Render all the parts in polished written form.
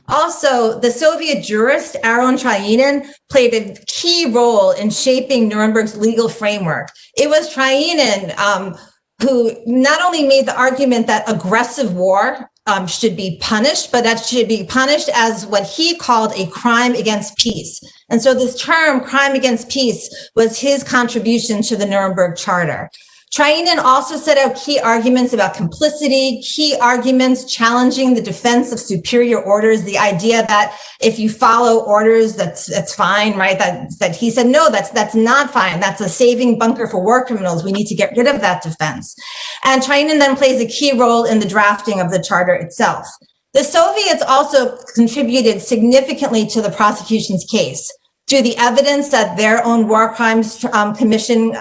Also, the Soviet jurist Aaron Trainin played a key role in shaping Nuremberg's legal framework. It was Trainin who not only made the argument that aggressive war should be punished, but that should be punished as what he called a crime against peace. And so this term, crime against peace, was his contribution to the Nuremberg Charter. Trainin also set out key arguments about complicity, key arguments challenging the defense of superior orders, the idea that if you follow orders, that's fine, right? That he said, no, that's not fine. That's a saving bunker for war criminals. We need to get rid of that defense. And Trainin then plays a key role in the drafting of the charter itself. The Soviets also contributed significantly to the prosecution's case through the evidence that their own War Crimes Commission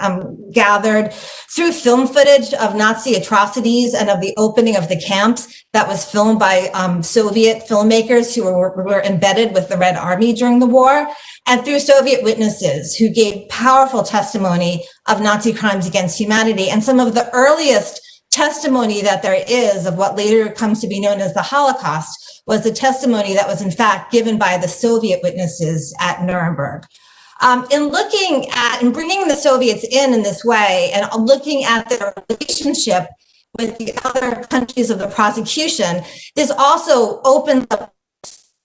gathered, through film footage of Nazi atrocities and of the opening of the camps that was filmed by Soviet filmmakers who were embedded with the Red Army during the war, and through Soviet witnesses who gave powerful testimony of Nazi crimes against humanity. And some of the earliest testimony that there is of what later comes to be known as the Holocaust was the testimony that was in fact given by the Soviet witnesses at Nuremberg. In looking at and bringing the Soviets in this way and looking at their relationship with the other countries of the prosecution, this also opens up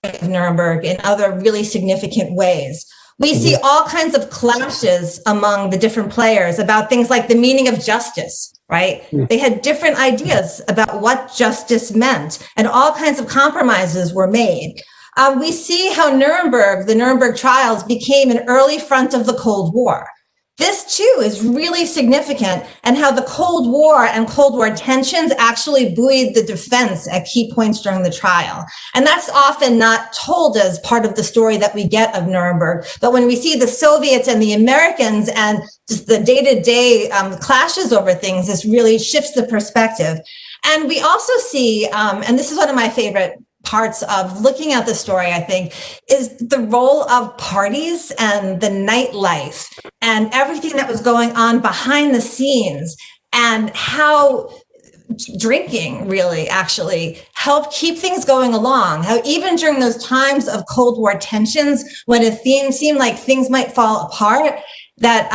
of Nuremberg in other really significant ways. We see all kinds of clashes among the different players about things like the meaning of justice, right? They had different ideas about what justice meant, and all kinds of compromises were made. We see how the Nuremberg trials became an early front of the Cold War. This too is really significant, and how the Cold War and Cold War tensions actually buoyed the defense at key points during the trial. And that's often not told as part of the story that we get of Nuremberg. But when we see the Soviets and the Americans and just the day-to-day clashes over things, this really shifts the perspective. And we also see, and this is one of my favorite parts of looking at the story, I think, is the role of parties and the nightlife and everything that was going on behind the scenes, and how drinking really actually helped keep things going along. How even during those times of Cold War tensions, when it seemed like things might fall apart, that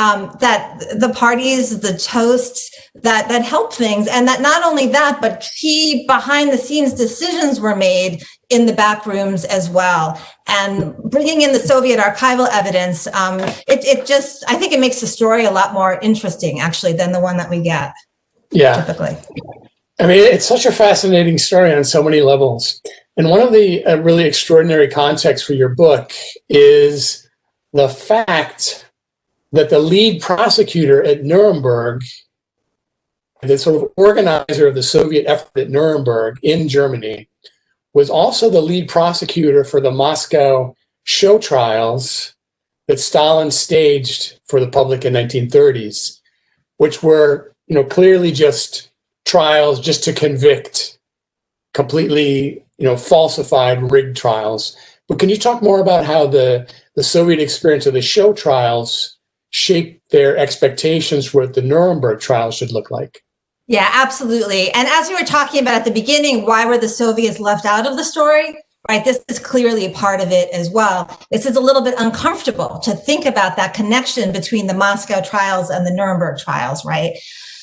the parties, the toasts, that helped things, and that not only that, but key behind the scenes decisions were made in the back rooms as well. And bringing in the Soviet archival evidence, I think it makes the story a lot more interesting, actually, than the one that we get. Yeah, typically. I mean, it's such a fascinating story on so many levels. And one of the really extraordinary contexts for your book is the fact that the lead prosecutor at Nuremberg, the sort of organizer of the Soviet effort at Nuremberg in Germany, was also the lead prosecutor for the Moscow show trials that Stalin staged for the public in 1930s, which were, clearly just trials just to convict, completely, falsified, rigged trials. But can you talk more about how the Soviet experience of the show trials shaped their expectations for what the Nuremberg trials should look like? Yeah, absolutely. And as we were talking about at the beginning, why were the Soviets left out of the story? Right, this is clearly a part of it as well. This is a little bit uncomfortable to think about that connection between the Moscow trials and the Nuremberg trials, right?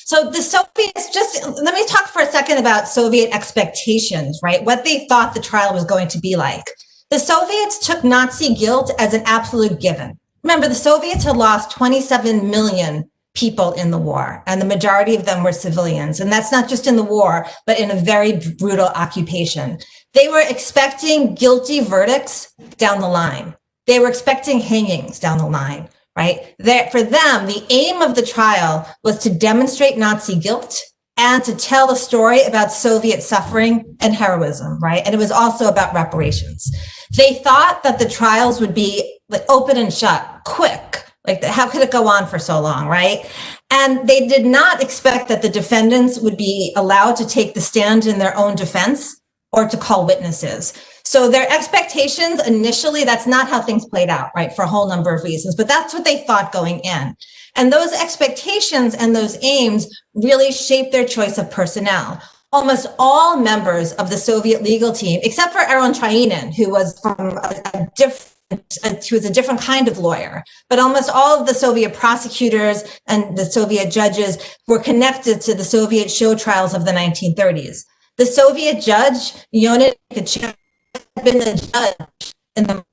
So the Soviets, let me talk for a second about Soviet expectations, right? What they thought the trial was going to be like. The Soviets took Nazi guilt as an absolute given. Remember, the Soviets had lost 27 million people in the war, and the majority of them were civilians. And that's not just in the war, but in a very brutal occupation. They were expecting guilty verdicts down the line. They were expecting hangings down the line, right? For them, the aim of the trial was to demonstrate Nazi guilt and to tell a story about Soviet suffering and heroism, right? And it was also about reparations. They thought that the trials would be like open and shut, quick. Like, how could it go on for so long, right? And they did not expect that the defendants would be allowed to take the stand in their own defense or to call witnesses. So their expectations initially, that's not how things played out, right? For a whole number of reasons, but that's what they thought going in. And those expectations and those aims really shaped their choice of personnel. almost all members of the Soviet legal team, except for Aaron Trainin, who was from a different kind of lawyer, but almost all of the Soviet prosecutors and the Soviet judges were connected to the Soviet show trials of the 1930s. The Soviet judge, Leonid Kachev, had been the judge in the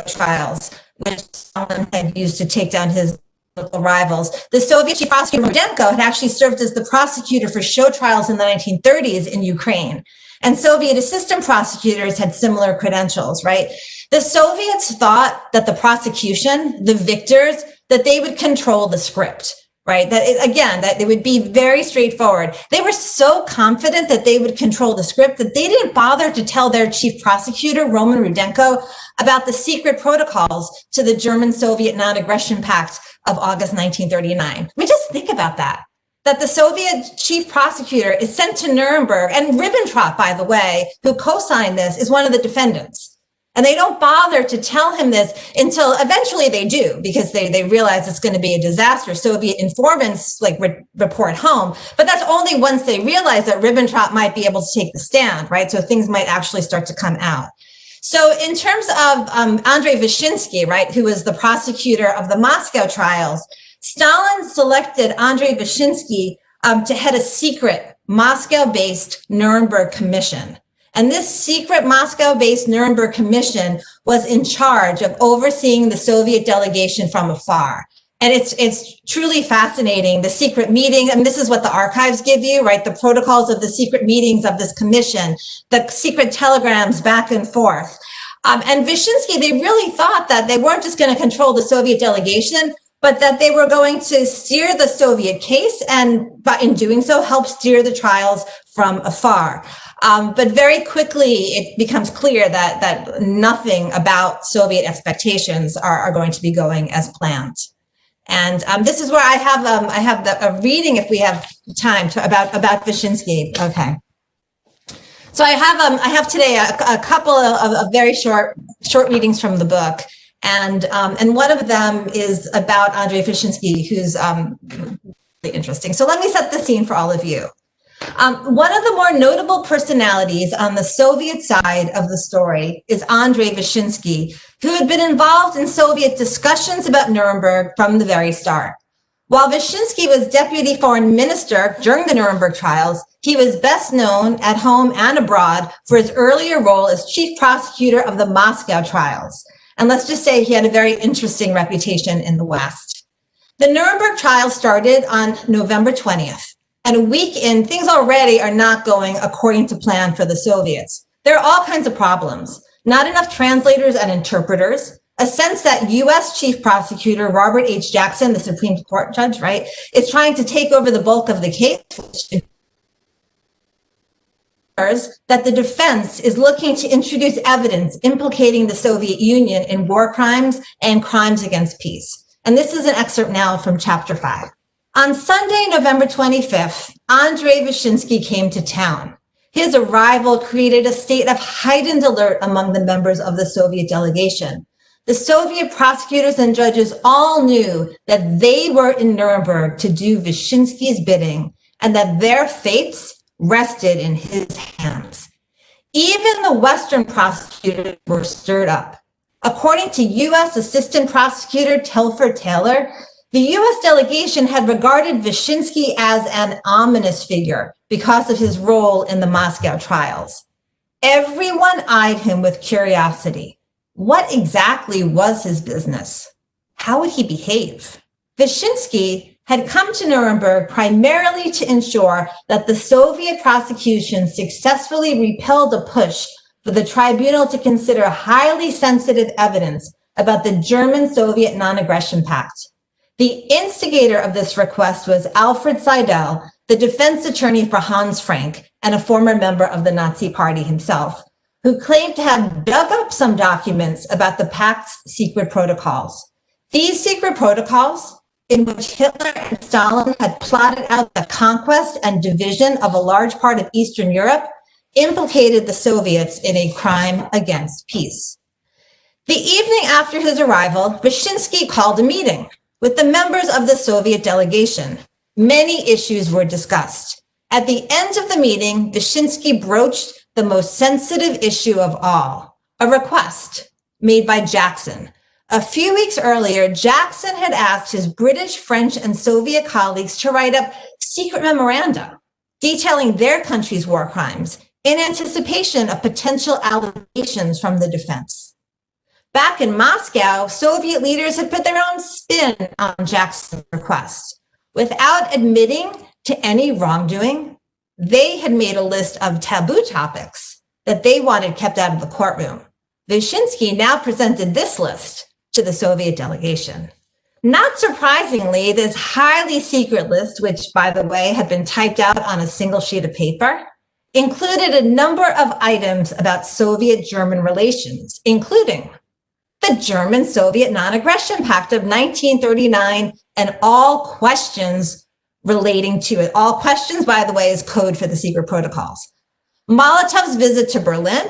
trials, which Stalin had used to take down his political rivals. The Soviet chief prosecutor Rudenko had actually served as the prosecutor for show trials in the 1930s in Ukraine. And Soviet assistant prosecutors had similar credentials, right? The Soviets thought that the prosecution, the victors, that they would control the script, right? That it would be very straightforward. They were so confident that they would control the script that they didn't bother to tell their chief prosecutor, Roman Rudenko, about the secret protocols to the German-Soviet non-aggression pact of August 1939. We just think about that the Soviet chief prosecutor is sent to Nuremberg, and Ribbentrop, by the way, who co-signed this, is one of the defendants. And they don't bother to tell him this until eventually they do, because they realize it's going to be a disaster. Soviet informants report home, but that's only once they realize that Ribbentrop might be able to take the stand, right? So things might actually start to come out. So in terms of Andrei Vishinsky, right, who was the prosecutor of the Moscow trials, Stalin selected Andrei Vishinsky to head a secret Moscow-based Nuremberg commission. And this secret Moscow-based Nuremberg commission was in charge of overseeing the Soviet delegation from afar. And it's truly fascinating, the secret meeting, and this is what the archives give you, right? The protocols of the secret meetings of this commission, the secret telegrams back and forth. And Vishinsky, they really thought that they weren't just going to control the Soviet delegation, but that they were going to steer the Soviet case and, in doing so, help steer the trials from afar. But very quickly, it becomes clear that nothing about Soviet expectations are going to be going as planned. And this is where I have a reading, if we have time, about Vishinsky. Okay. So I have today a couple of very short readings from the book. And one of them is about Andrei Vishinsky, who's really interesting. So let me set the scene for all of you. One of the more notable personalities on the Soviet side of the story is Andrei Vishinsky, who had been involved in Soviet discussions about Nuremberg from the very start. While Vishinsky was deputy foreign minister during the Nuremberg trials, he was best known at home and abroad for his earlier role as chief prosecutor of the Moscow trials. And let's just say he had a very interesting reputation in the West. The Nuremberg trials started on November 20th. And a week in, things already are not going according to plan for the Soviets. There are all kinds of problems. Not enough translators and interpreters, a sense that U.S. Chief Prosecutor Robert H. Jackson, the Supreme Court judge, right, is trying to take over the bulk of the case, that the defense is looking to introduce evidence implicating the Soviet Union in war crimes and crimes against peace. And this is an excerpt now from chapter 5. On Sunday, November 25th, Andrei Vishinsky came to town. His arrival created a state of heightened alert among the members of the Soviet delegation. The Soviet prosecutors and judges all knew that they were in Nuremberg to do Vishinsky's bidding and that their fates rested in his hands. Even the Western prosecutors were stirred up. According to U.S. Assistant Prosecutor Telford Taylor, the U.S. delegation had regarded Vishinsky as an ominous figure because of his role in the Moscow trials. Everyone eyed him with curiosity. What exactly was his business? How would he behave? Vishinsky had come to Nuremberg primarily to ensure that the Soviet prosecution successfully repelled a push for the tribunal to consider highly sensitive evidence about the German-Soviet non-aggression pact. The instigator of this request was Alfred Seidel, the defense attorney for Hans Frank and a former member of the Nazi Party himself, who claimed to have dug up some documents about the pact's secret protocols. These secret protocols, in which Hitler and Stalin had plotted out the conquest and division of a large part of Eastern Europe, implicated the Soviets in a crime against peace. The evening after his arrival, Vishinsky called a meeting with the members of the Soviet delegation. Many issues were discussed. At the end of the meeting, Vishinsky broached the most sensitive issue of all, a request made by Jackson. A few weeks earlier, Jackson had asked his British, French, and Soviet colleagues to write up secret memoranda detailing their country's war crimes in anticipation of potential allegations from the defense. Back in Moscow, Soviet leaders had put their own spin on Jackson's request. Without admitting to any wrongdoing, they had made a list of taboo topics that they wanted kept out of the courtroom. Vishinsky now presented this list to the Soviet delegation. Not surprisingly, this highly secret list, which, by the way, had been typed out on a single sheet of paper, included a number of items about Soviet-German relations, including the German-Soviet Non-Aggression Pact of 1939 and all questions relating to it. All questions, by the way, is code for the secret protocols. Molotov's visit to Berlin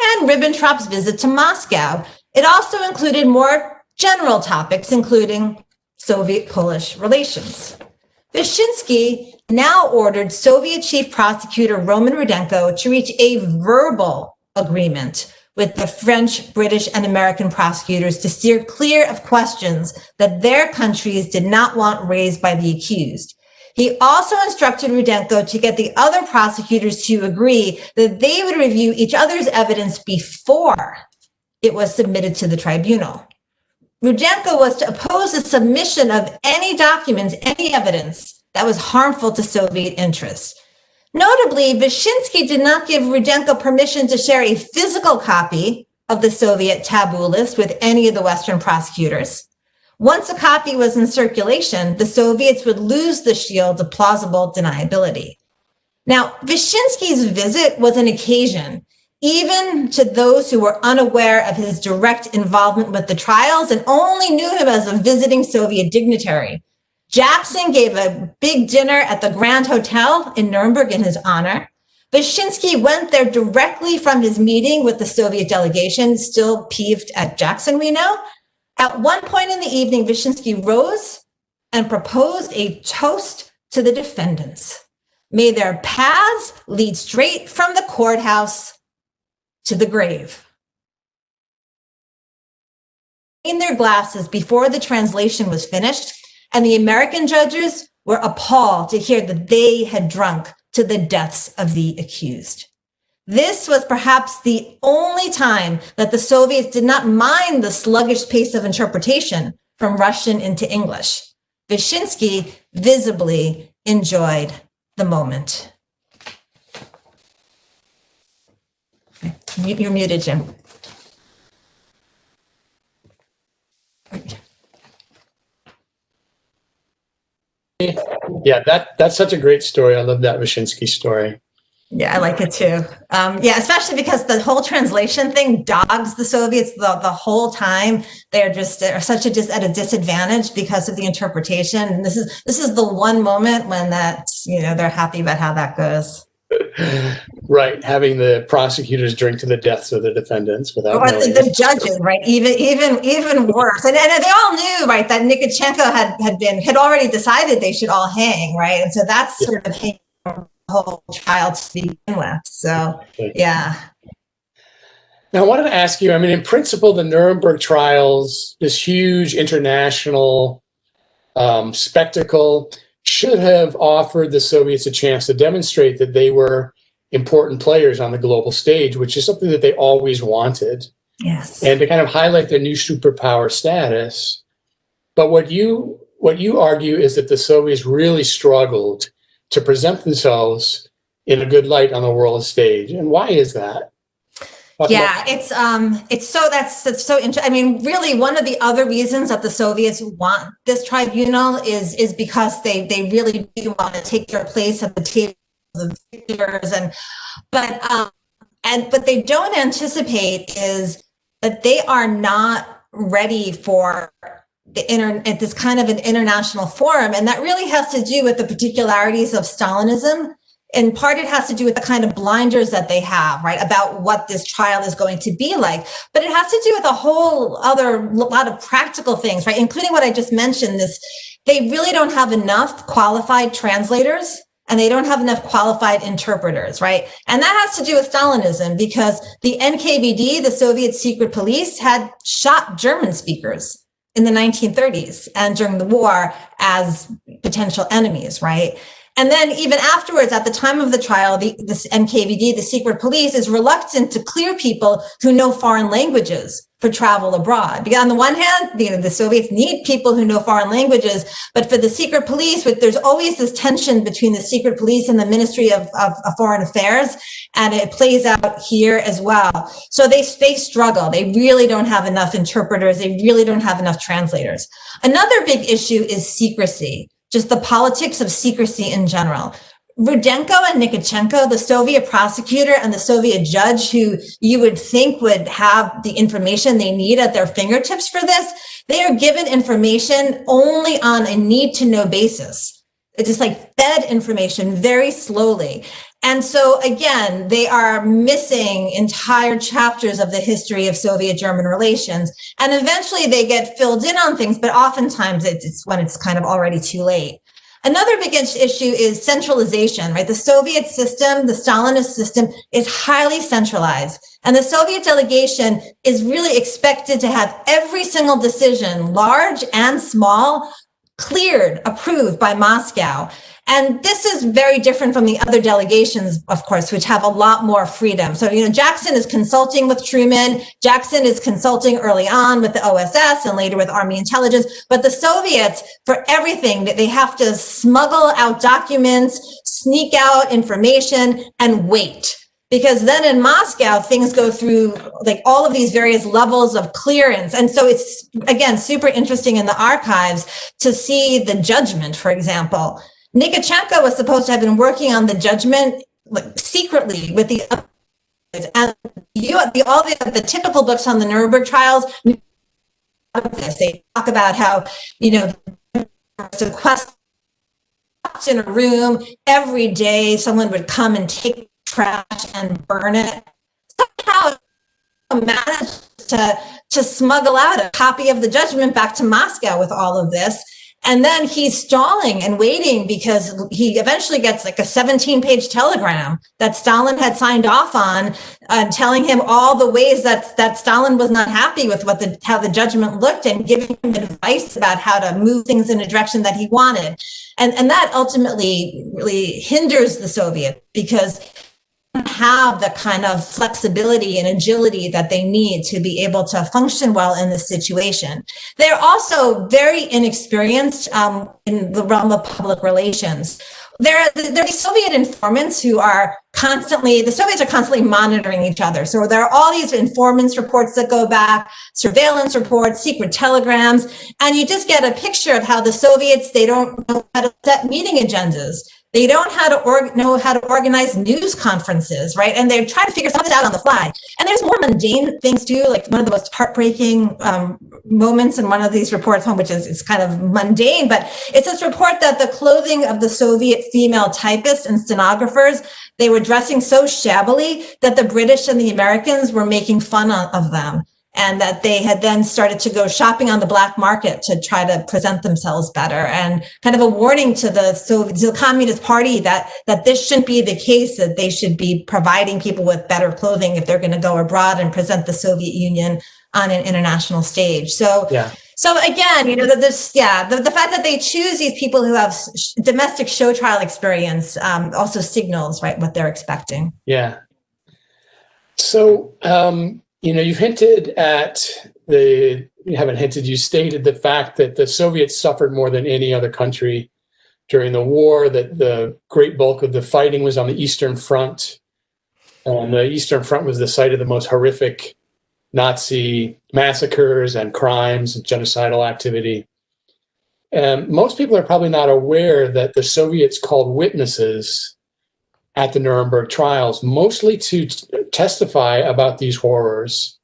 and Ribbentrop's visit to Moscow. It also included more general topics, including Soviet-Polish relations. Vishinsky now ordered Soviet Chief Prosecutor Roman Rudenko to reach a verbal agreement with the French, British, and American prosecutors to steer clear of questions that their countries did not want raised by the accused. He also instructed Rudenko to get the other prosecutors to agree that they would review each other's evidence before it was submitted to the tribunal. Rudenko was to oppose the submission of any documents, any evidence that was harmful to Soviet interests. Notably, Vishinsky did not give Rudenko permission to share a physical copy of the Soviet taboo list with any of the Western prosecutors. Once a copy was in circulation, the Soviets would lose the shield of plausible deniability. Now, Vishinsky's visit was an occasion, even to those who were unaware of his direct involvement with the trials and only knew him as a visiting Soviet dignitary. Jackson gave a big dinner at the Grand Hotel in Nuremberg in his honor. Vishinsky went there directly from his meeting with the Soviet delegation, still peeved at Jackson, we know. At one point in the evening, Vishinsky rose and proposed a toast to the defendants. May their paths lead straight from the courthouse to the grave. In their glasses before the translation was finished, and the American judges were appalled to hear that they had drunk to the deaths of the accused. This was perhaps the only time that the Soviets did not mind the sluggish pace of interpretation from Russian into English. Vishinsky visibly enjoyed the moment. You're muted, Jim. Yeah, that's such a great story. I love that Vishinsky story. Yeah, I like it too. Yeah, especially because the whole translation thing dogs the Soviets the whole time. They're such at a disadvantage because of the interpretation. And this is the one moment when they're happy about how that goes. Right, having the prosecutors drink to the deaths of the defendants without knowing the judges, right? Even worse. And they all knew, right, that Nikitchenko had already decided they should all hang, right? And so that's sort of hanging the whole trial to begin with. So yeah. Now I wanted to ask you, I mean, in principle, the Nuremberg trials, this huge international spectacle, should have offered the Soviets a chance to demonstrate that they were important players on the global stage, which is something that they always wanted. Yes. And to kind of highlight their new superpower status. But what you argue is that the Soviets really struggled to present themselves in a good light on the world stage. And why is that? Yeah, it's so interesting. I mean, really, one of the other reasons that the Soviets want this tribunal is because they really do want to take their place at the table of the victors, but they don't anticipate is that they are not ready for this kind of an international forum, and that really has to do with the particularities of Stalinism. In part, it has to do with the kind of blinders that they have, right, about what this trial is going to be like. But it has to do with a whole other lot of practical things, right, including what I just mentioned. They really don't have enough qualified translators and they don't have enough qualified interpreters, right? And that has to do with Stalinism, because the NKVD, the Soviet secret police, had shot German speakers in the 1930s and during the war as potential enemies, right? And then even afterwards, at the time of the trial, this NKVD, the secret police, is reluctant to clear people who know foreign languages for travel abroad. Because on the one hand, the Soviets need people who know foreign languages, but for the secret police, there's always this tension between the secret police and the Ministry of Foreign Affairs, and it plays out here as well. So they struggle. They really don't have enough interpreters. They really don't have enough translators. Another big issue is secrecy, just the politics of secrecy in general. Rudenko and Nikitchenko, the Soviet prosecutor and the Soviet judge who you would think would have the information they need at their fingertips for this, they are given information only on a need-to-know basis. It's just like fed information very slowly. And so again, they are missing entire chapters of the history of Soviet-German relations. And eventually they get filled in on things, but oftentimes it's when it's kind of already too late. Another big issue is centralization, right? The Soviet system, the Stalinist system, is highly centralized. And the Soviet delegation is really expected to have every single decision, large and small, cleared, approved by Moscow. And this is very different from the other delegations, of course, which have a lot more freedom. So, Jackson is consulting with Truman. Jackson is consulting early on with the OSS and later with Army intelligence. But the Soviets, for everything, they have to smuggle out documents, sneak out information, and wait. Because then in Moscow, things go through like all of these various levels of clearance. And so it's, again, super interesting in the archives to see the judgment, for example. Nikitchenko was supposed to have been working on the judgment secretly with the others. And all the typical books on the Nuremberg trials, they talk about how, sequestered in a room every day, someone would come and take trash and burn it. Somehow managed to smuggle out a copy of the judgment back to Moscow with all of this. And then he's stalling and waiting because he eventually gets like a 17-page telegram that Stalin had signed off on, telling him all the ways that Stalin was not happy with how the judgment looked and giving him advice about how to move things in a direction that he wanted. And that ultimately really hinders the Soviets because have the kind of flexibility and agility that they need to be able to function well in this situation. They're also very inexperienced in the realm of public relations. There are these Soviet informants who are the Soviets are constantly monitoring each other. So there are all these informants reports that go back, surveillance reports, secret telegrams, and you just get a picture of how the Soviets, they don't know how to set meeting agendas. They don't know how to organize news conferences, right? And they're trying to figure something out on the fly. And there's more mundane things too, like one of the most heartbreaking moments in one of these reports, which is kind of mundane, but it's this report that the clothing of the Soviet female typists and stenographers, they were dressing so shabbily that the British and the Americans were making fun of them. And that they had then started to go shopping on the black market to try to present themselves better, and kind of a warning to the Communist Party that this shouldn't be the case, that they should be providing people with better clothing if they're going to go abroad and present the Soviet Union on an international stage. So, yeah. So again, the fact that they choose these people who have domestic show trial experience also signals, right, what they're expecting. Yeah. So, you've hinted at you haven't hinted, you stated the fact that the Soviets suffered more than any other country during the war, that the great bulk of the fighting was on the Eastern Front. And the Eastern Front was the site of the most horrific Nazi massacres and crimes and genocidal activity. And most people are probably not aware that the Soviets called witnesses at the Nuremberg trials, mostly to testify about these horrors.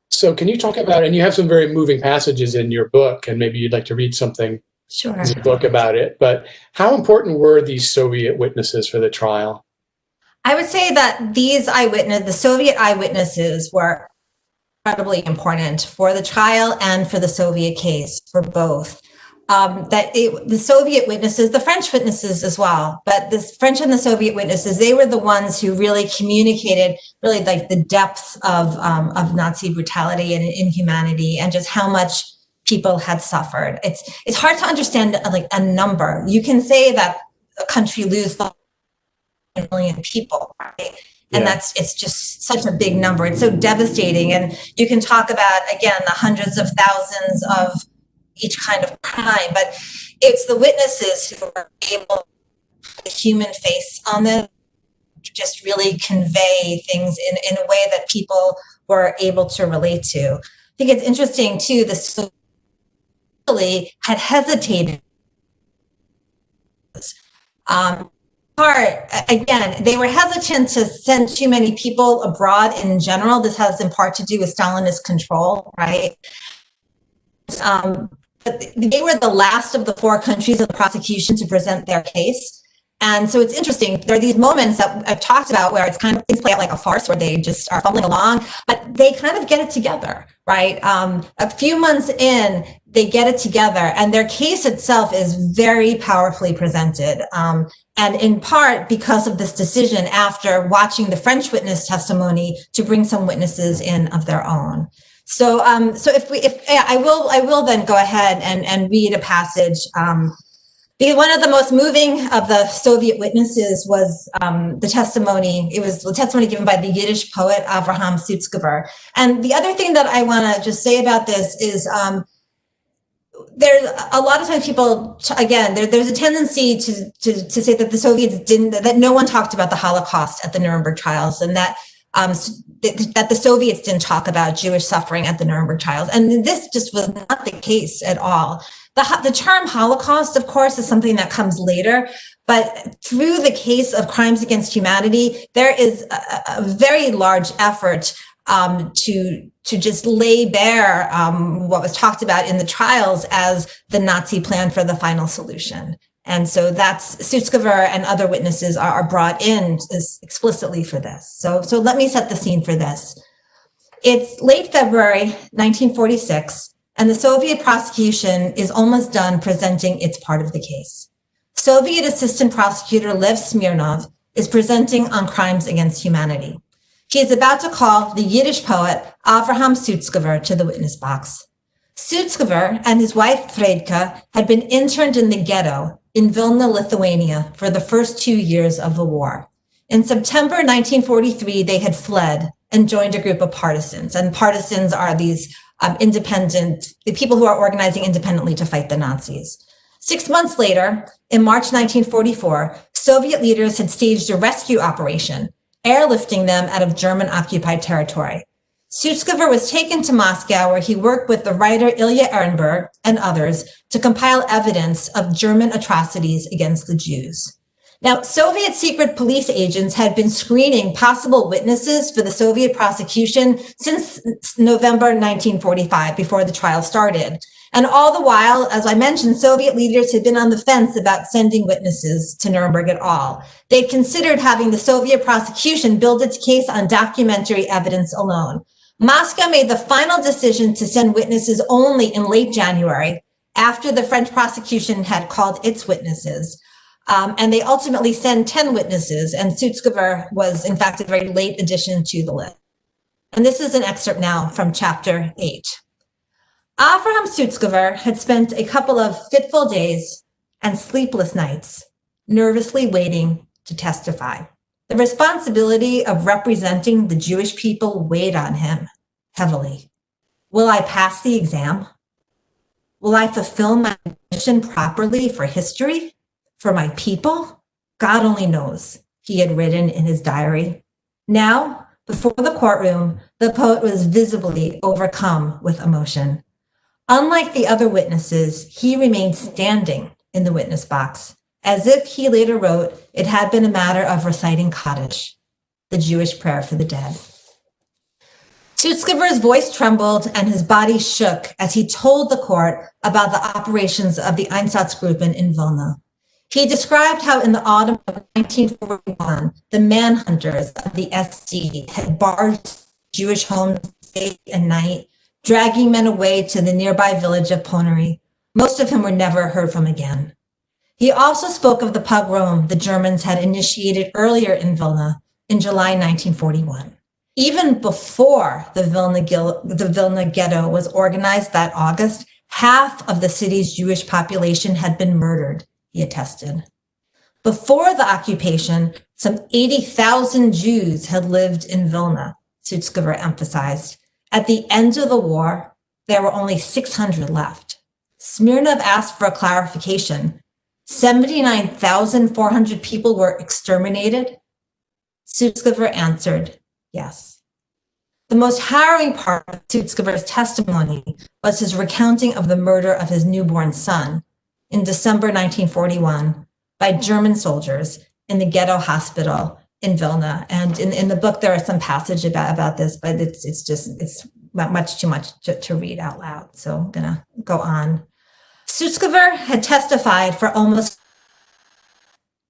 So can you talk about, and you have some very moving passages in your book, and maybe you'd like to read something in the book about it, but how important were these Soviet witnesses for the trial? I would say that the Soviet eyewitnesses were incredibly important for the trial and for the Soviet case, for both. the Soviet witnesses, the French witnesses as well, but the French and the Soviet witnesses, they were the ones who really communicated really like the depth of Nazi brutality and inhumanity and just how much people had suffered. It's hard to understand like a number. You can say that a country loses 1 million people, right? And it's just such a big number. It's so devastating. And you can talk about, again, the hundreds of thousands of each kind of crime, but it's the witnesses who are able to put the human face on them, just really convey things in a way that people were able to relate to. I think it's interesting, too, the had hesitated. Again, they were hesitant to send too many people abroad in general. This has in part to do with Stalinist control, right? But they were the last of the 4 countries of the prosecution to present their case. And so it's interesting. There are these moments that I've talked about where it's kind of things play out like a farce, where they just are fumbling along, but they kind of get it together, right? A few months in, they get it together, and their case itself is very powerfully presented. And in part because of this decision after watching the French witness testimony to bring some witnesses in of their own. So, I will then go ahead and read a passage. Because one of the most moving of the Soviet witnesses was the testimony. It was the testimony given by the Yiddish poet Avraham Sutzkever. And the other thing that I want to just say about this is there's a lot of times people, again, there's a tendency to say that the Soviets that no one talked about the Holocaust at the Nuremberg trials, and that the Soviets didn't talk about Jewish suffering at the Nuremberg trials. And this just was not the case at all. The term Holocaust, of course, is something that comes later, but through the case of crimes against humanity, there is a very large effort to just lay bare what was talked about in the trials as the Nazi plan for the final solution. And so that's Sutzkever and other witnesses are brought in explicitly for this. So let me set the scene for this. It's late February 1946. And the Soviet prosecution is almost done presenting its part of the case. Soviet Assistant Prosecutor Lev Smirnov is presenting on crimes against humanity. He is about to call the Yiddish poet Avraham Sutzkever to the witness box. Sutzkever and his wife Fredka had been interned in the ghetto in Vilna, Lithuania, for the first 2 years of the war. In September 1943, they had fled and joined a group of partisans. And partisans are these the people who are organizing independently to fight the Nazis. 6 months later, in March 1944, Soviet leaders had staged a rescue operation, airlifting them out of German-occupied territory. Sutzkever was taken to Moscow, where he worked with the writer Ilya Ehrenberg and others to compile evidence of German atrocities against the Jews. Now, Soviet secret police agents had been screening possible witnesses for the Soviet prosecution since November 1945, before the trial started. And all the while, as I mentioned, Soviet leaders had been on the fence about sending witnesses to Nuremberg at all. They considered having the Soviet prosecution build its case on documentary evidence alone. Moscow made the final decision to send witnesses only in late January, after the French prosecution had called its witnesses. And they ultimately sent 10 witnesses, and Sutzkever was, in fact, a very late addition to the list. And this is an excerpt now from chapter 8. Avraham Sutzkever had spent a couple of fitful days and sleepless nights, nervously waiting to testify. The responsibility of representing the Jewish people weighed on him heavily. Will I pass the exam? Will I fulfill my mission properly for history? For my people? God only knows, he had written in his diary. Now, before the courtroom, the poet was visibly overcome with emotion. Unlike the other witnesses, he remained standing in the witness box, as if, he later wrote, it had been a matter of reciting Kaddish, the Jewish prayer for the dead. Sutzkever's voice trembled and his body shook as he told the court about the operations of the Einsatzgruppen in Vilna. He described how in the autumn of 1941, the manhunters of the SC had barged Jewish homes day and night, dragging men away to the nearby village of Ponary, most of whom were never heard from again. He also spoke of the pogrom the Germans had initiated earlier in Vilna in July 1941. Even before the Vilna ghetto was organized that August, half of the city's Jewish population had been murdered, he attested. Before the occupation, some 80,000 Jews had lived in Vilna, Sutzkever emphasized. At the end of the war, there were only 600 left. Smirnov asked for a clarification. 79,400 people were exterminated? Sutzkever answered, yes. The most harrowing part of Sutzkever's testimony was his recounting of the murder of his newborn son in December 1941 by German soldiers in the ghetto hospital in Vilna. And in the book, there are some passage about this, but it's much too much to read out loud. So I'm gonna go on. Sutzkever had testified for almost,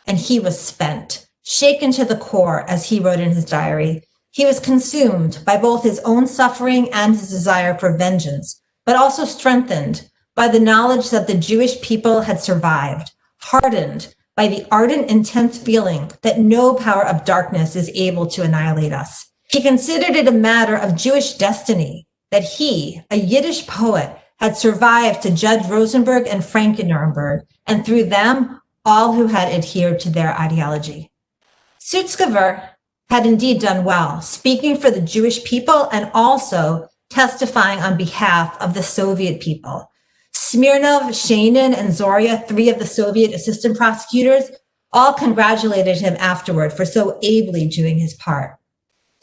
and he was spent, shaken to the core, as he wrote in his diary. He was consumed by both his own suffering and his desire for vengeance, but also strengthened by the knowledge that the Jewish people had survived, hardened by the ardent, intense feeling that no power of darkness is able to annihilate us. He considered it a matter of Jewish destiny that he, a Yiddish poet, had survived to judge Rosenberg and Frank in Nuremberg, and through them, all who had adhered to their ideology. Sutzkever had indeed done well, speaking for the Jewish people and also testifying on behalf of the Soviet people. Smirnov, Shainin, and Zoria, three of the Soviet assistant prosecutors, all congratulated him afterward for so ably doing his part.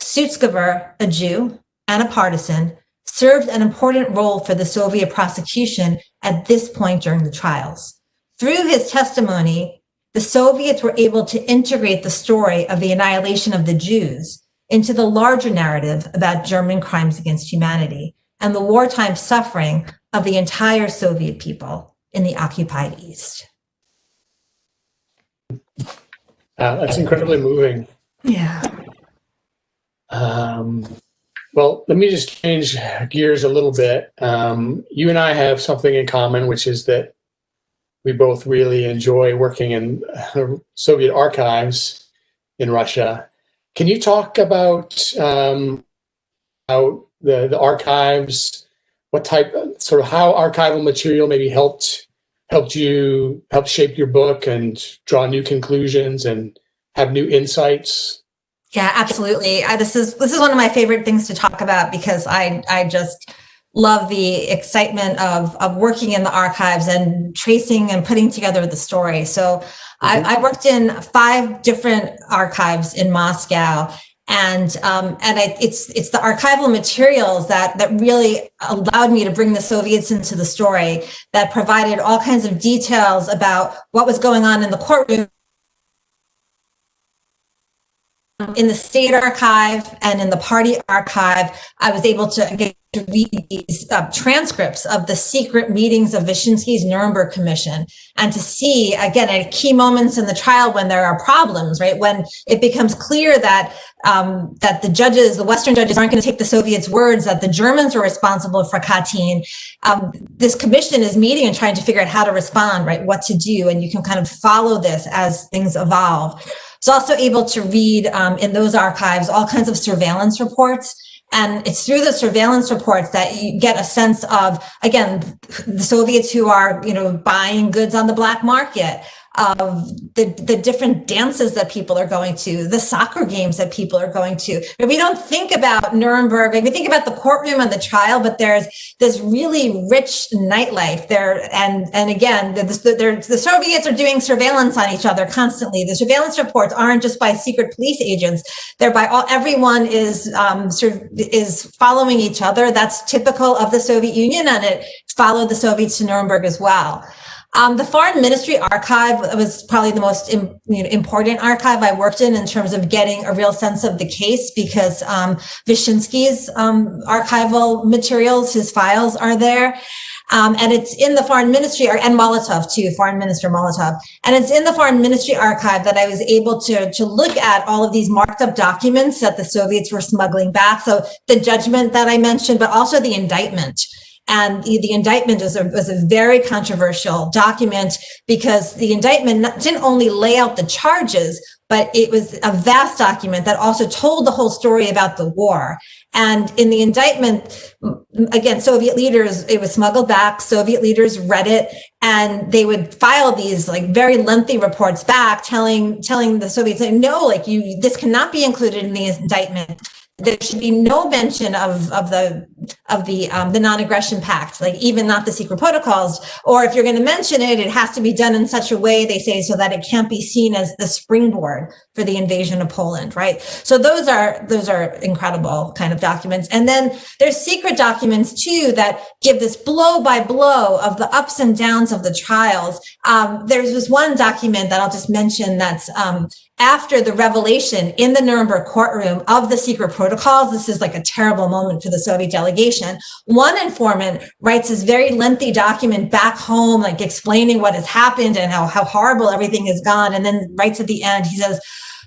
Sutzkever, a Jew and a partisan, served an important role for the Soviet prosecution at this point during the trials. Through his testimony, the Soviets were able to integrate the story of the annihilation of the Jews into the larger narrative about German crimes against humanity and the wartime suffering of the entire Soviet people in the occupied East. That's incredibly moving. Yeah. Well, let me just change gears a little bit. You and I have something in common, which is that we both really enjoy working in Soviet archives in Russia. Can you talk about how the archives, what type, sort of how archival material maybe helped shape your book and draw new conclusions and have new insights? Yeah, absolutely. This is one of my favorite things to talk about because I just love the excitement of working in the archives and tracing and putting together the story. So I worked in 5 different archives in Moscow, and it's the archival materials that really allowed me to bring the Soviets into the story, that provided all kinds of details about what was going on in the courtroom, in the state archive and in the party archive. I was able to get to read these transcripts of the secret meetings of Vishinsky's Nuremberg Commission, and to see, again, at key moments in the trial when there are problems, right? When it becomes clear that that the Western judges aren't going to take the Soviets' words, that the Germans are responsible for Katyn. This commission is meeting and trying to figure out how to respond, right? What to do. And you can kind of follow this as things evolve. I was also able to read in those archives all kinds of surveillance reports. And it's through the surveillance reports that you get a sense of, again, the Soviets who are, buying goods on the black market, of the different dances that people are going to, the soccer games that people are going to. We don't think about Nuremberg, we think about the courtroom and the trial, but there's this really rich nightlife there. And again, the Soviets are doing surveillance on each other constantly. The surveillance reports aren't just by secret police agents; they're by everyone is following each other. That's typical of the Soviet Union, and it followed the Soviets to Nuremberg as well. The Foreign Ministry archive was probably the most important archive I worked in terms of getting a real sense of the case, because Vishinsky's archival materials, his files, are there. And it's in the Foreign Ministry, and Molotov too, Foreign Minister Molotov. And it's in the Foreign Ministry archive that I was able to look at all of these marked up documents that the Soviets were smuggling back. So the judgment that I mentioned, but also the indictment. And the indictment was a very controversial document because the indictment didn't only lay out the charges, but it was a vast document that also told the whole story about the war. And in the indictment, again, Soviet leaders, it was smuggled back. Soviet leaders read it, and they would file these like very lengthy reports back, telling the Soviets, no, like this cannot be included in the indictment. There should be no mention of the non-aggression pact, like even not the secret protocols. Or if you're going to mention it, it has to be done in such a way, they say, so that it can't be seen as the springboard for the invasion of Poland, right? So those are incredible kind of documents. And then there's secret documents too that give this blow by blow of the ups and downs of the trials. There's this one document that I'll just mention that's after the revelation in the Nuremberg courtroom of the secret protocols. This is like a terrible moment for the Soviet delegation. One informant writes this very lengthy document back home, like explaining what has happened and how horrible everything has gone. And then writes at the end, he says,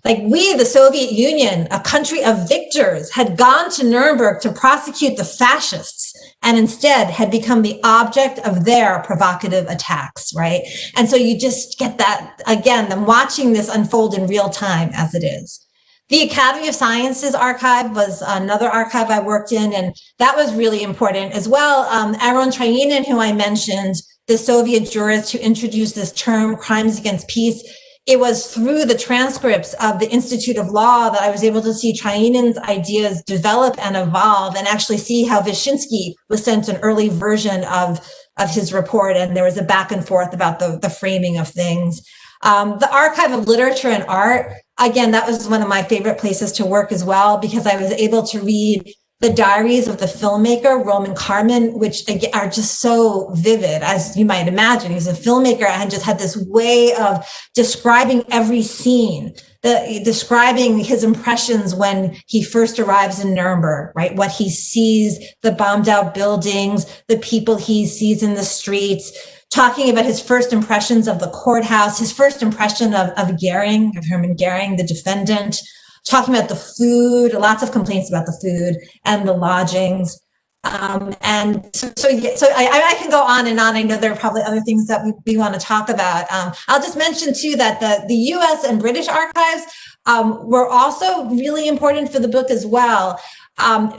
like, we, the Soviet Union, a country of victors, had gone to Nuremberg to prosecute the fascists and instead had become the object of their provocative attacks, right? And so you just get that, again, them watching this unfold in real time as it is. The Academy of Sciences archive was another archive I worked in, and that was really important as well. Aaron Trainin, who I mentioned, the Soviet jurist who introduced this term, crimes against peace, it was through the transcripts of the Institute of Law that I was able to see Trainin's ideas develop and evolve, and actually see how Vishinsky was sent an early version of his report, and there was a back and forth about the framing of things. The Archive of Literature and Art, again, that was one of my favorite places to work as well, because I was able to read the diaries of the filmmaker, Roman Carmen, which are just so vivid, as you might imagine. He's a filmmaker and just had this way of describing every scene, describing his impressions when he first arrives in Nuremberg, right? What he sees, the bombed out buildings, the people he sees in the streets, talking about his first impressions of the courthouse, his first impression of Goering, of Hermann Goering, the defendant, talking about the food, lots of complaints about the food and the lodgings. And so I can go on and on. I know there are probably other things that we want to talk about. I'll just mention too that the US and British archives were also really important for the book as well,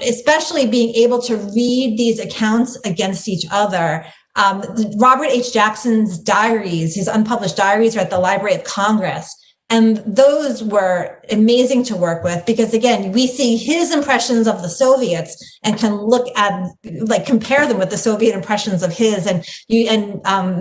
especially being able to read these accounts against each other. Robert H. Jackson's diaries, his unpublished diaries, are at the Library of Congress. And those were amazing to work with because, again, we see his impressions of the Soviets and can look at, like, compare them with the Soviet impressions of his. And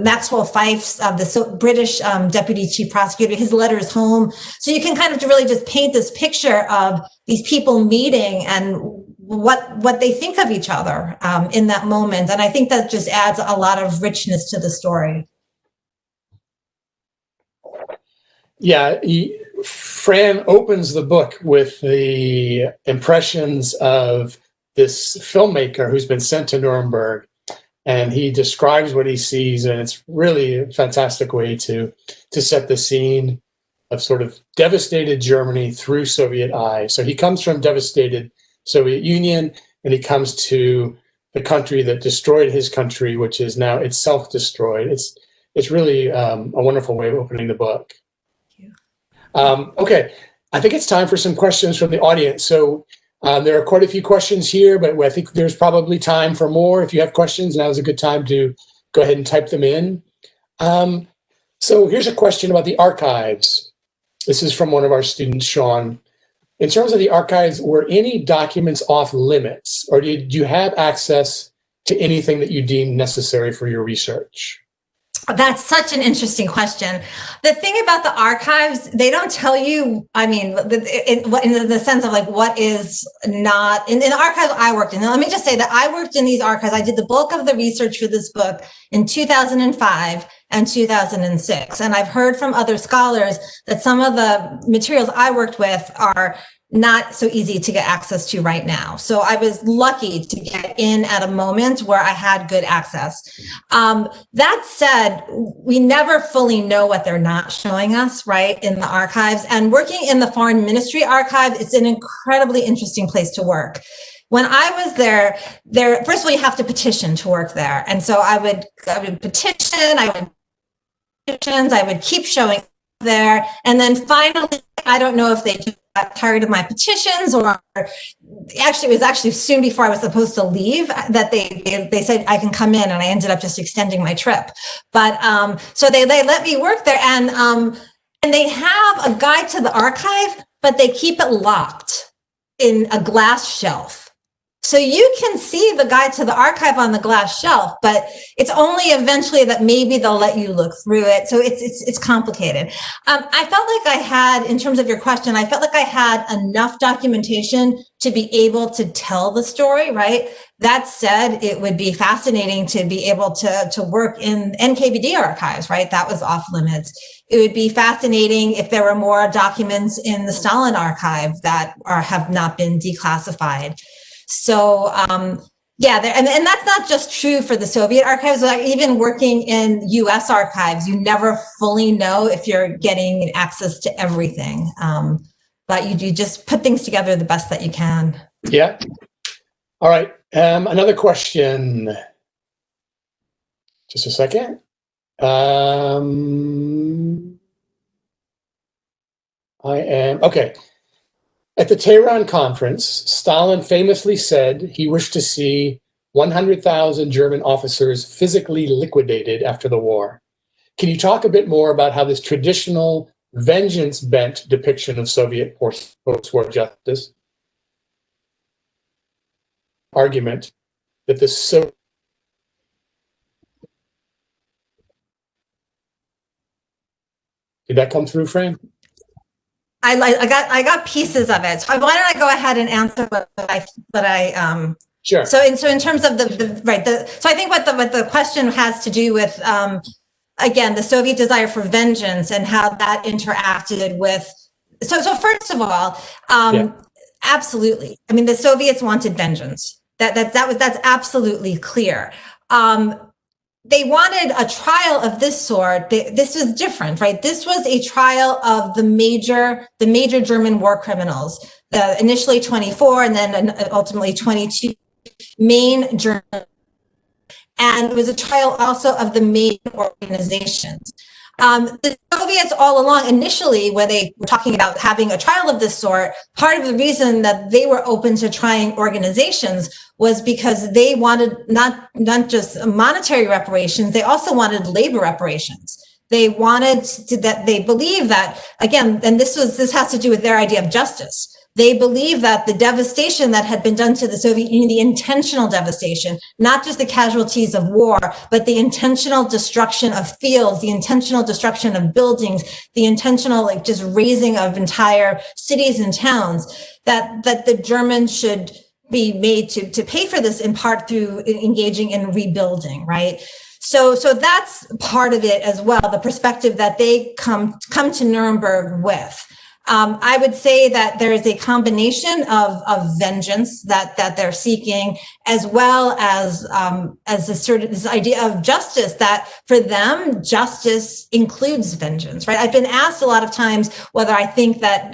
Maxwell Fyfe's, the British deputy chief prosecutor, his letters home. So you can kind of really just paint this picture of these people meeting and what they think of each other in that moment. And I think that just adds a lot of richness to the story. Yeah, Fran opens the book with the impressions of this filmmaker who's been sent to Nuremberg, and he describes what he sees, and it's really a fantastic way to set the scene of sort of devastated Germany through Soviet eyes. So he comes from devastated Soviet Union, and he comes to the country that destroyed his country, which is now itself destroyed. It's really a wonderful way of opening the book. Okay, I think it's time for some questions from the audience. So there are quite a few questions here, but I think there's probably time for more. If you have questions, now is a good time to go ahead and type them in. So here's a question about the archives. This is from one of our students, Sean. In terms of the archives, were any documents off limits, or did you have access to anything that you deemed necessary for your research? That's such an interesting question. The thing about the archives, they don't tell you, I mean, in the sense of like what is not, in the archives I worked in. Now, let me just say that I worked in these archives. I did the bulk of the research for this book in 2005 and 2006. And I've heard from other scholars that some of the materials I worked with are not so easy to get access to right now. So I was lucky to get in at a moment where I had good access. That said, we never fully know what they're not showing us, right, in the archives. And working in the Foreign Ministry archive, it's an incredibly interesting place to work. When I was there, first of all, you have to petition to work there. And so I would petition, I would keep showing up there. And then finally, I don't know if they got tired of my petitions, or actually, it was actually soon before I was supposed to leave that they said I can come in, and I ended up just extending my trip. But so they let me work there, and they have a guide to the archive, but they keep it locked in a glass shelf. So you can see the guide to the archive on the glass shelf, but it's only eventually that maybe they'll let you look through it. So it's complicated. I felt like I had, in terms of your question, I felt like I had enough documentation to be able to tell the story, right? That said, it would be fascinating to be able to work in NKVD archives, right? That was off limits. It would be fascinating if there were more documents in the Stalin archive that have not been declassified. So, yeah, and that's not just true for the Soviet archives. Like even working in US archives, you never fully know if you're getting access to everything. But you just put things together the best that you can. Yeah. All right. Another question. Just a second. Okay. At the Tehran conference, Stalin famously said he wished to see 100,000 German officers physically liquidated after the war. Can you talk a bit more about how this traditional vengeance-bent depiction of Soviet post-war justice argument that the Did that come through, Fran? I got pieces of it. So why don't I go ahead and answer what I Sure. So in terms of so I think what the question has to do with again, the Soviet desire for vengeance and how that interacted with. So first of all, absolutely. I mean, the Soviets wanted vengeance. That's absolutely clear. They wanted a trial of this sort. This was different, right? This was a trial of the major German war criminals, initially 24 and then ultimately 22 main German. And it was a trial also of the main organizations. The Soviets all along, initially, when they were talking about having a trial of this sort, part of the reason that they were open to trying organizations was because they wanted not just monetary reparations, they also wanted labor reparations. They wanted that they believe that, again, and this has to do with their idea of justice. They believe that the devastation that had been done to the Soviet Union, the intentional devastation, not just the casualties of war, but the intentional destruction of fields, the intentional destruction of buildings, the intentional just razing of entire cities and towns, that the Germans should be made to pay for this in part through engaging in rebuilding, right? So that's part of it as well, the perspective that they come to Nuremberg with. I would say that there is a combination of vengeance that they're seeking, as well as this idea of justice, that for them, justice includes vengeance, right? I've been asked a lot of times whether I think that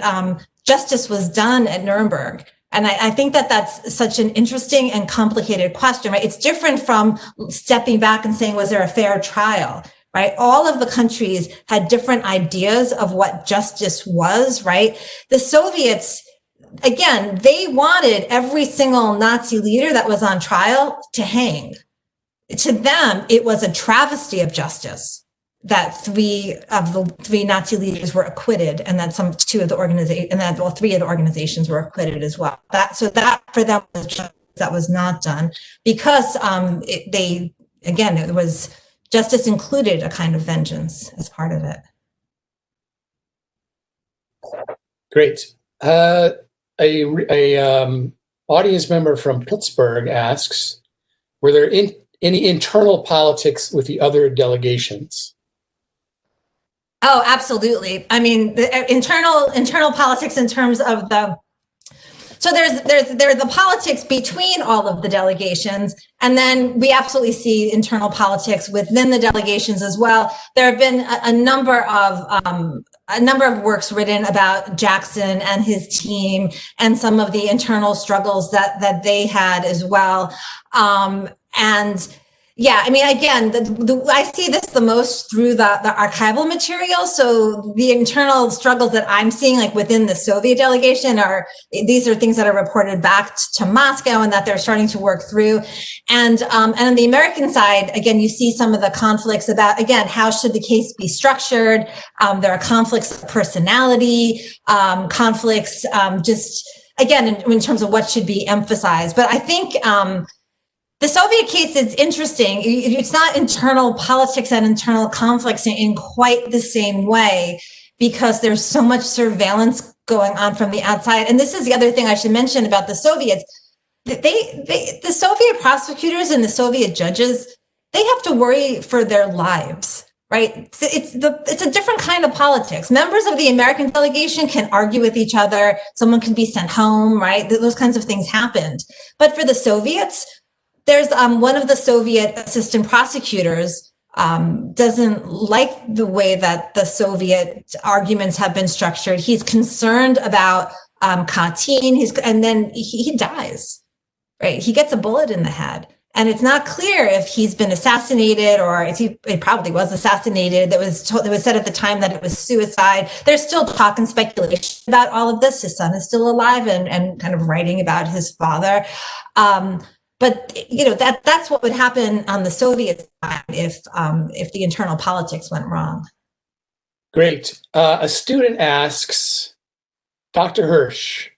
justice was done at Nuremberg. And I think that that's such an interesting and complicated question, right? It's different from stepping back and saying, was there a fair trial? Right? All of the countries had different ideas of what justice was, right? The Soviets, again, they wanted every single Nazi leader that was on trial to hang. To them, it was a travesty of justice that 3 of the 3 Nazi leaders were acquitted, and that 2 of the organizations, and that 3 of the organizations were acquitted as well. That for them was justice that was not done, because it was. Justice included a kind of vengeance as part of it. Great. A audience member from Pittsburgh asks, were there any internal politics with the other delegations? Oh, absolutely. I mean, the internal politics in terms of so there's the politics between all of the delegations, and then we absolutely see internal politics within the delegations as well. There have been a number of a number of works written about Jackson and his team and some of the internal struggles that they had as well. And yeah, I mean, again, I see this the most through the archival material. So the internal struggles that I'm seeing, like within the Soviet delegation, these are things that are reported back to Moscow and that they're starting to work through. And on the American side, again, you see some of the conflicts about, again, how should the case be structured? There are conflicts of personality, conflicts just, again, in terms of what should be emphasized. But I think the Soviet case is interesting. It's not internal politics and internal conflicts in quite the same way, because there's so much surveillance going on from the outside. And this is the other thing I should mention about the Soviets. The Soviet prosecutors and the Soviet judges, they have to worry for their lives, right? It's a different kind of politics. Members of the American delegation can argue with each other. Someone can be sent home, right? Those kinds of things happened. But for the Soviets, there's one of the Soviet assistant prosecutors doesn't like the way that the Soviet arguments have been structured. He's concerned about Katyn, and then he dies, right? He gets a bullet in the head. And it's not clear if he's been assassinated or if he probably was assassinated. It was said at the time that it was suicide. There's still talk and speculation about all of this. His son is still alive and kind of writing about his father. But you know, that's what would happen on the Soviet side if the internal politics went wrong. Great. A student asks, Dr. Hirsch,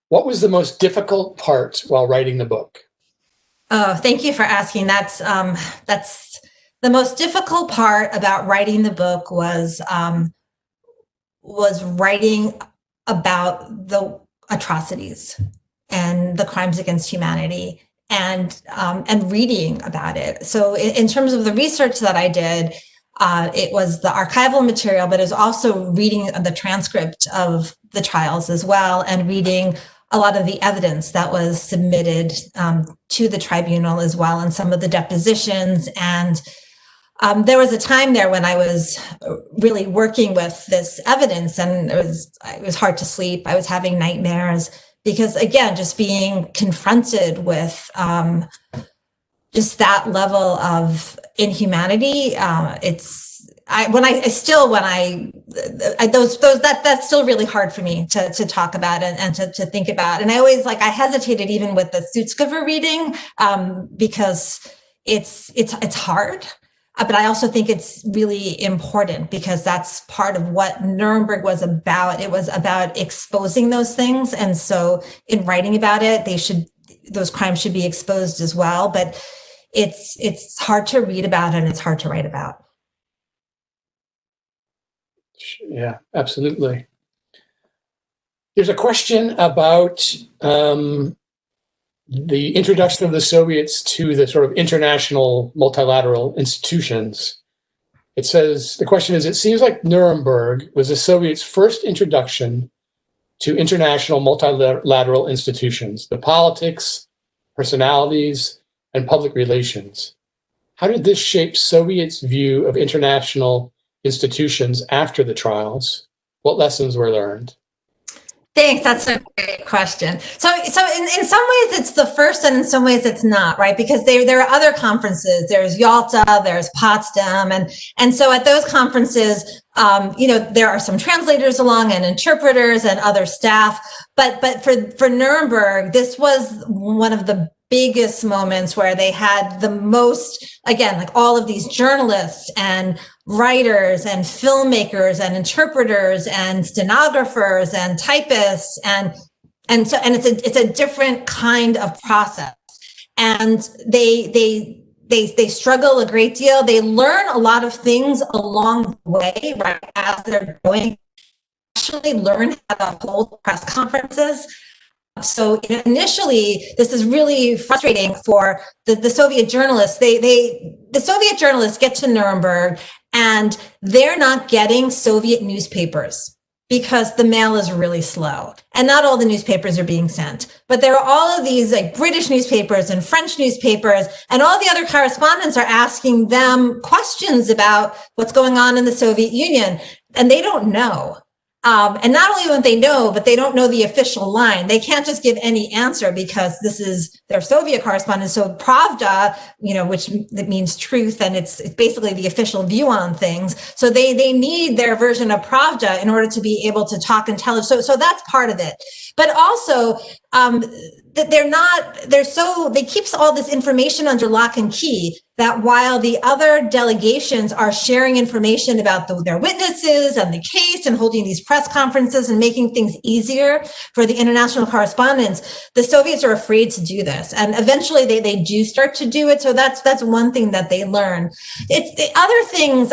what was the most difficult part while writing the book? Oh, thank you for asking. That's the most difficult part about writing the book was writing about the atrocities and the crimes against humanity. And reading about it. So in terms of the research that I did, it was the archival material, but it was also reading the transcript of the trials as well, and reading a lot of the evidence that was submitted to the tribunal as well, and some of the depositions. And there was a time there when I was really working with this evidence, and it was hard to sleep. I was having nightmares. Because again, just being confronted with just that level of inhumanity, that's still really hard for me to talk about and to think about. And I always I hesitated even with the Susceptibility reading because it's hard. But I also think it's really important because that's part of what Nuremberg was about. It was about exposing those things. And so in writing about it, those crimes should be exposed as well. But it's hard to read about and it's hard to write about. Yeah, absolutely. There's a question about the introduction of the Soviets to the sort of international multilateral institutions. It says, the question is, it seems like Nuremberg was the Soviets' first introduction to international multilateral institutions, the politics, personalities, and public relations. How did this shape Soviets' view of international institutions after the trials? What lessons were learned? Thanks. That's a great question. So in some ways it's the first, and in some ways it's not, right? Because there are other conferences. There's Yalta, there's Potsdam, and so at those conferences, there are some translators along and interpreters and other staff. But for Nuremberg, this was one of the biggest moments where they had the most, again, all of these journalists and writers and filmmakers and interpreters and stenographers and typists and it's a different kind of process, and they struggle a great deal. They learn a lot of things along the way, right, as they're going. Actually learn how to hold press conferences. So initially, this is really frustrating for the Soviet journalists. The Soviet journalists get to Nuremberg and they're not getting Soviet newspapers because the mail is really slow and not all the newspapers are being sent. But there are all of these like British newspapers and French newspapers, and all the other correspondents are asking them questions about what's going on in the Soviet Union, and they don't know. And not only don't they know, but they don't know the official line. They can't just give any answer because this is their Soviet correspondent. So Pravda, which that means truth, and it's basically the official view on things. So they need their version of Pravda in order to be able to talk and tell it. So that's part of it. But also, they keep all this information under lock and key, that while the other delegations are sharing information about their witnesses and the case and holding these press conferences and making things easier for the international correspondents, the Soviets are afraid to do this. And eventually they do start to do it. So that's one thing that they learn. It's the other things.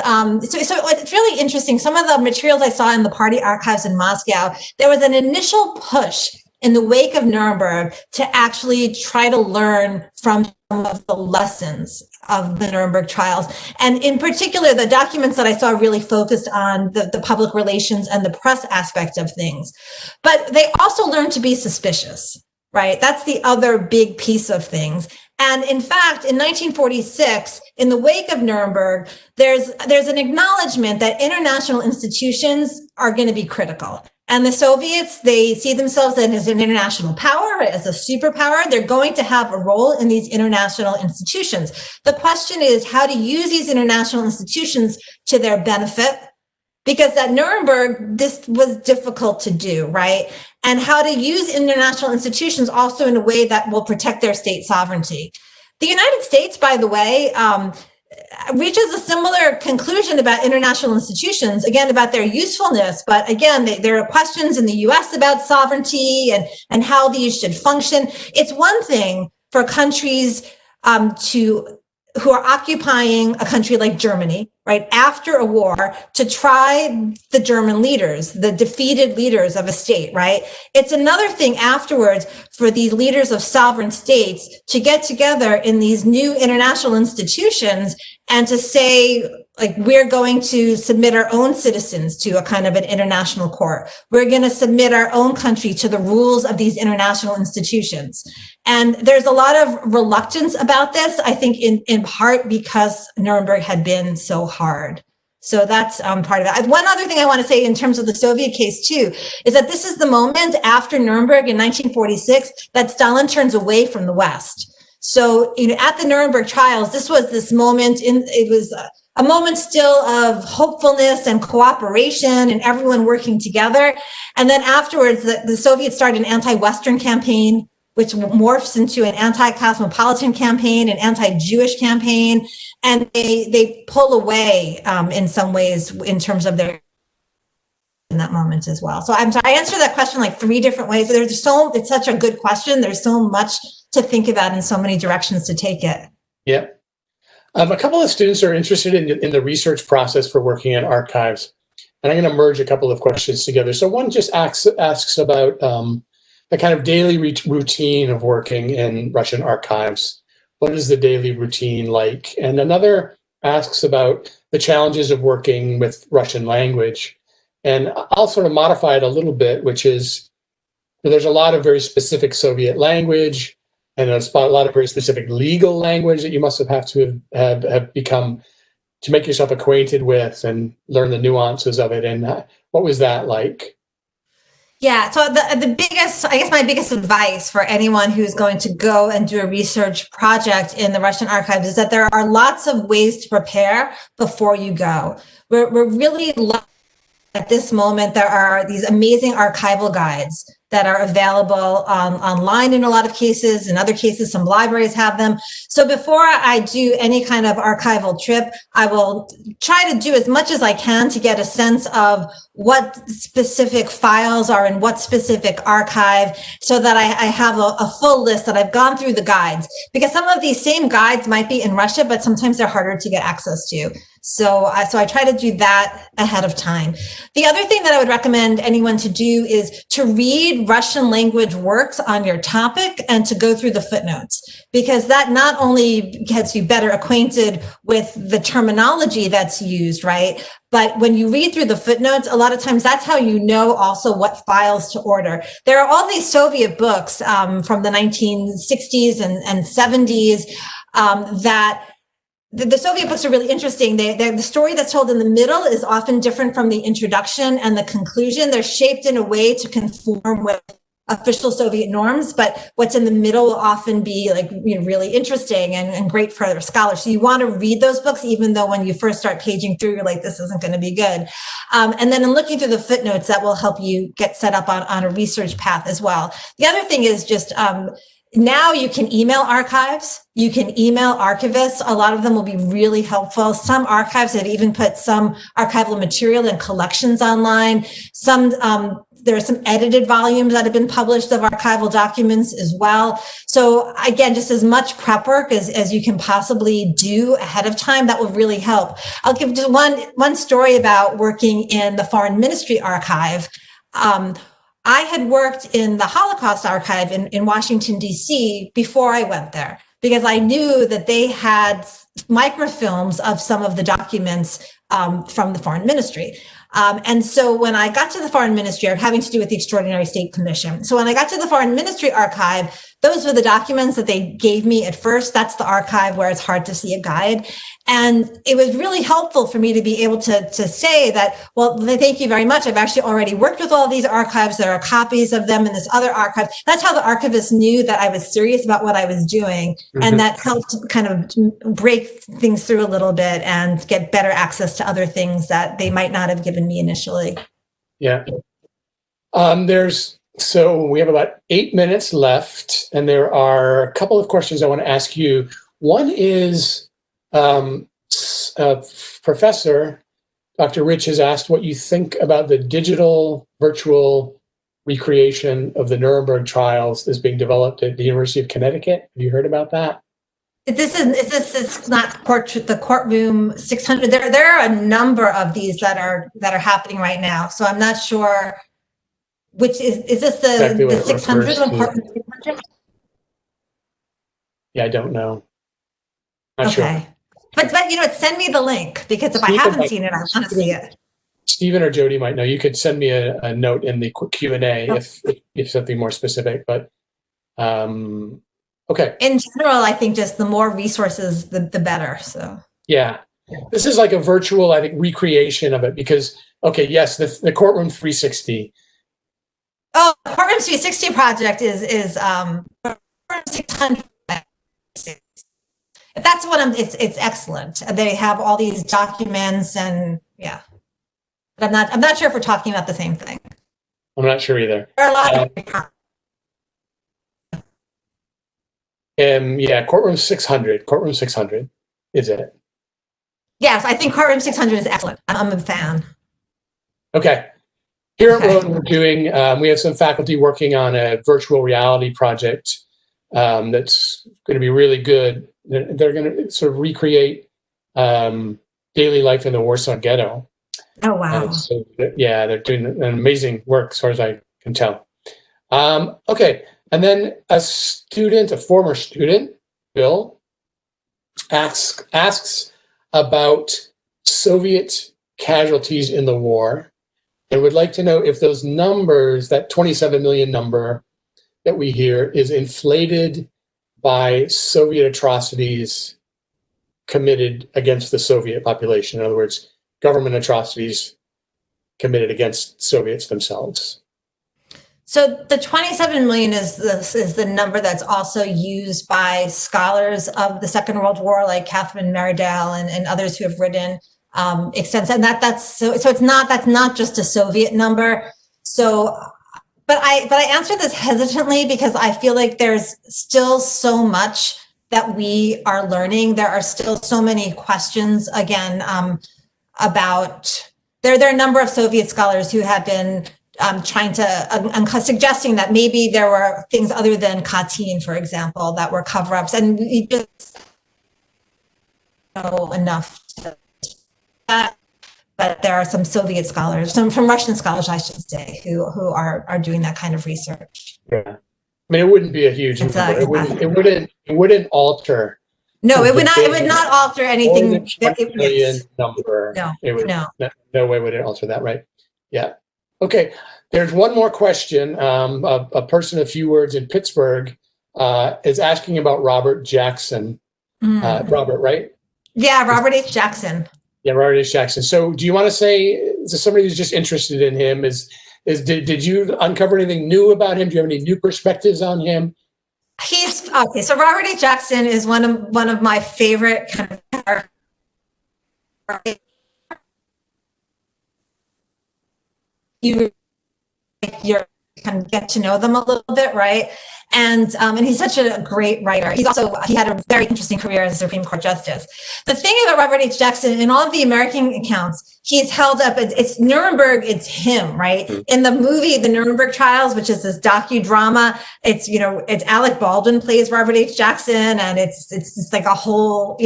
So it's really interesting. Some of the materials I saw in the party archives in Moscow, there was an initial push in the wake of Nuremberg to actually try to learn from some of the lessons of the Nuremberg trials. And in particular, the documents that I saw really focused on the public relations and the press aspect of things. But they also learned to be suspicious, right? That's the other big piece of things. And in fact, in 1946, in the wake of Nuremberg, there's an acknowledgement that international institutions are going to be critical. And the Soviets, they see themselves as an international power, as a superpower. They're going to have a role in these international institutions. The question is how to use these international institutions to their benefit, because at Nuremberg, this was difficult to do, right? And how to use international institutions also in a way that will protect their state sovereignty. The United States, by the way, reaches a similar conclusion about international institutions, again, about their usefulness. But again, there are questions in the US about sovereignty and how these should function. It's one thing for countries who are occupying a country like Germany, right, after a war, to try the German leaders, the defeated leaders of a state, right? It's another thing afterwards for these leaders of sovereign states to get together in these new international institutions and to say, like, we're going to submit our own citizens to a kind of an international court. We're going to submit our own country to the rules of these international institutions. And there's a lot of reluctance about this, I think, in part because Nuremberg had been so hard. So that's part of it. One other thing I want to say in terms of the Soviet case, too, is that this is the moment after Nuremberg in 1946 that Stalin turns away from the West. So, at the Nuremberg trials, this was this moment, it was a moment still of hopefulness and cooperation and everyone working together. And then afterwards, the Soviets started an anti-Western campaign, which morphs into an anti-cosmopolitan campaign, an anti-Jewish campaign, and they pull away in some ways in terms of their in that moment as well. So I'm sorry, I answered that question like 3 different ways. It's such a good question. There's so much to think about and so many directions to take it. Yeah. A couple of students are interested in the research process for working in archives. And I'm going to merge a couple of questions together. So one just asks about the kind of daily routine of working in Russian archives. What is the daily routine like? And another asks about the challenges of working with Russian language. And I'll sort of modify it a little bit, which is there's a lot of very specific Soviet language and a lot of very specific legal language that you must have become to make yourself acquainted with and learn the nuances of it. And what was that like? Yeah, so my biggest advice for anyone who's going to go and do a research project in the Russian archives is that there are lots of ways to prepare before you go. We're really lucky at this moment. There are these amazing archival guides that are available online in a lot of cases. In other cases, some libraries have them. So before I do any kind of archival trip, I will try to do as much as I can to get a sense of what specific files are in what specific archive, so that I have a full list, that I've gone through the guides. Because some of these same guides might be in Russia, but sometimes they're harder to get access to. So I try to do that ahead of time. The other thing that I would recommend anyone to do is to read Russian language works on your topic and to go through the footnotes, because that not only gets you better acquainted with the terminology that's used, right? But when you read through the footnotes, a lot of times that's how you know also what files to order. There are all these Soviet books from the 1960s and 70s that the Soviet books are really interesting. The story that's told in the middle is often different from the introduction and the conclusion. They're shaped in a way to conform with official Soviet norms, but what's in the middle will often be like, really interesting and great for other scholars. So you want to read those books, even though when you first start paging through, you're like, this isn't going to be good. And then in looking through the footnotes, that will help you get set up on a research path as well. The other thing is just, now you can email archives, you can email archivists. A lot of them will be really helpful. Some archives have even put some archival material and collections online. There are some edited volumes that have been published of archival documents as well. So again, just as much prep work as you can possibly do ahead of time, that will really help. I'll give just one story about working in the Foreign Ministry Archive. I had worked in the Holocaust Archive in Washington, D.C. before I went there, because I knew that they had microfilms of some of the documents from the Foreign Ministry. And so when I got to the Foreign Ministry, having to do with the Extraordinary State Commission. So when I got to the Foreign Ministry Archive, those were the documents that they gave me at first. That's the archive where it's hard to see a guide. And it was really helpful for me to be able to say that, well, thank you very much. I've actually already worked with all these archives. There are copies of them in this other archive. That's how the archivist knew that I was serious about what I was doing. Mm-hmm. And that helped kind of break things through a little bit and get better access to other things that they might not have given me initially. Yeah. So we have about 8 minutes left, and there are a couple of questions I want to ask you. One is, Professor Dr. Rich has asked what you think about the digital virtual recreation of the Nuremberg trials that's being developed at the University of Connecticut. Have you heard about that? This is not the courtroom 600. There are a number of these that are happening right now. So I'm not sure which is this the 600 or courtroom 600? Yeah, I don't know. Not okay. Sure. But send me the link, because if Stephen, I haven't seen it, I want to see it. Stephen or Jody might know. You could send me a note in the Q&A if something more specific. But okay. In general, I think just the more resources, the better. So yeah, this is like a virtual, I think, recreation of it, because yes, the courtroom 360. Oh, the courtroom 360 project is courtroom 600. If that's what it's excellent. They have all these documents and yeah. But I'm not sure if we're talking about the same thing. I'm not sure either. There are a lot of yeah, courtroom 600. Courtroom 600 is it? Yes, I think courtroom 600 is excellent. I'm a fan. Okay. Here at Rowan, we're doing, we have some faculty working on a virtual reality project that's going to be really good. They're going to sort of recreate daily life in the Warsaw Ghetto. Oh, wow. So, yeah, they're doing an amazing work as far as I can tell. Okay, and then a former student, Bill, asks about Soviet casualties in the war, and would like to know if those numbers, that 27 million number that we hear, is inflated by Soviet atrocities committed against the Soviet population. In other words, government atrocities committed against Soviets themselves. So the 27 million is the number that's also used by scholars of the Second World War, like Catherine Meredale and others who have written extensive. And that's not just a Soviet number. So. But I answer this hesitantly, because I feel like there's still so much that we are learning. There are still so many questions, again, about, there are a number of Soviet scholars who have been trying to, suggesting that maybe there were things other than Katyn, for example, that were cover-ups. And we just know enough to that. But there are some Soviet scholars, some from Russian scholars, I should say, who are doing that kind of research. Yeah, I mean, it wouldn't be a huge number. It wouldn't alter. No, it would not. It would not alter anything. More than 20 million number. No, it would, no. No way would it alter that, right? Yeah. Okay. There's one more question. A person, a few words in Pittsburgh, is asking about Robert Jackson. Robert, right? Yeah, Robert H. Jackson. Yeah, Robert H. Jackson. So, do you want to say to somebody who's just interested in him? Did you uncover anything new about him? Do you have any new perspectives on him? He's okay. So Robert H. Jackson is one of my favorite kind of. You kind of get to know them a little bit, right? And he's such a great writer. He had a very interesting career as a Supreme Court justice. The thing about Robert H. Jackson, in all of the American accounts, he's held up. It's Nuremberg. It's him, right? In the movie, The Nuremberg Trials, which is this docudrama, it's Alec Baldwin plays Robert H. Jackson, and it's just like a whole,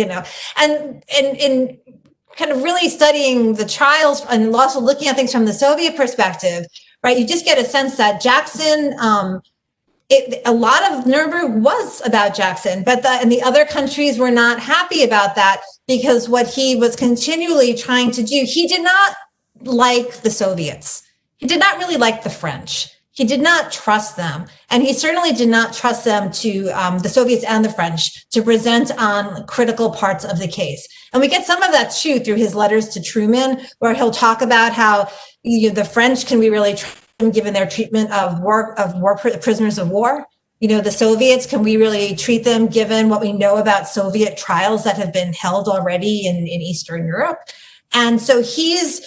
and in kind of really studying the trials and also looking at things from the Soviet perspective, right? You just get a sense that Jackson. A lot of Nuremberg was about Jackson, but and the other countries were not happy about that because what he was continually trying to do, he did not like the Soviets. He did not really like the French. He did not trust them. And he certainly did not trust them to, the Soviets and the French, to present on critical parts of the case. And we get some of that too through his letters to Truman, where he'll talk about how the French can be really given their treatment of war prisoners of war. The Soviets, can we really treat them given what we know about Soviet trials that have been held already in Eastern Europe? And so he's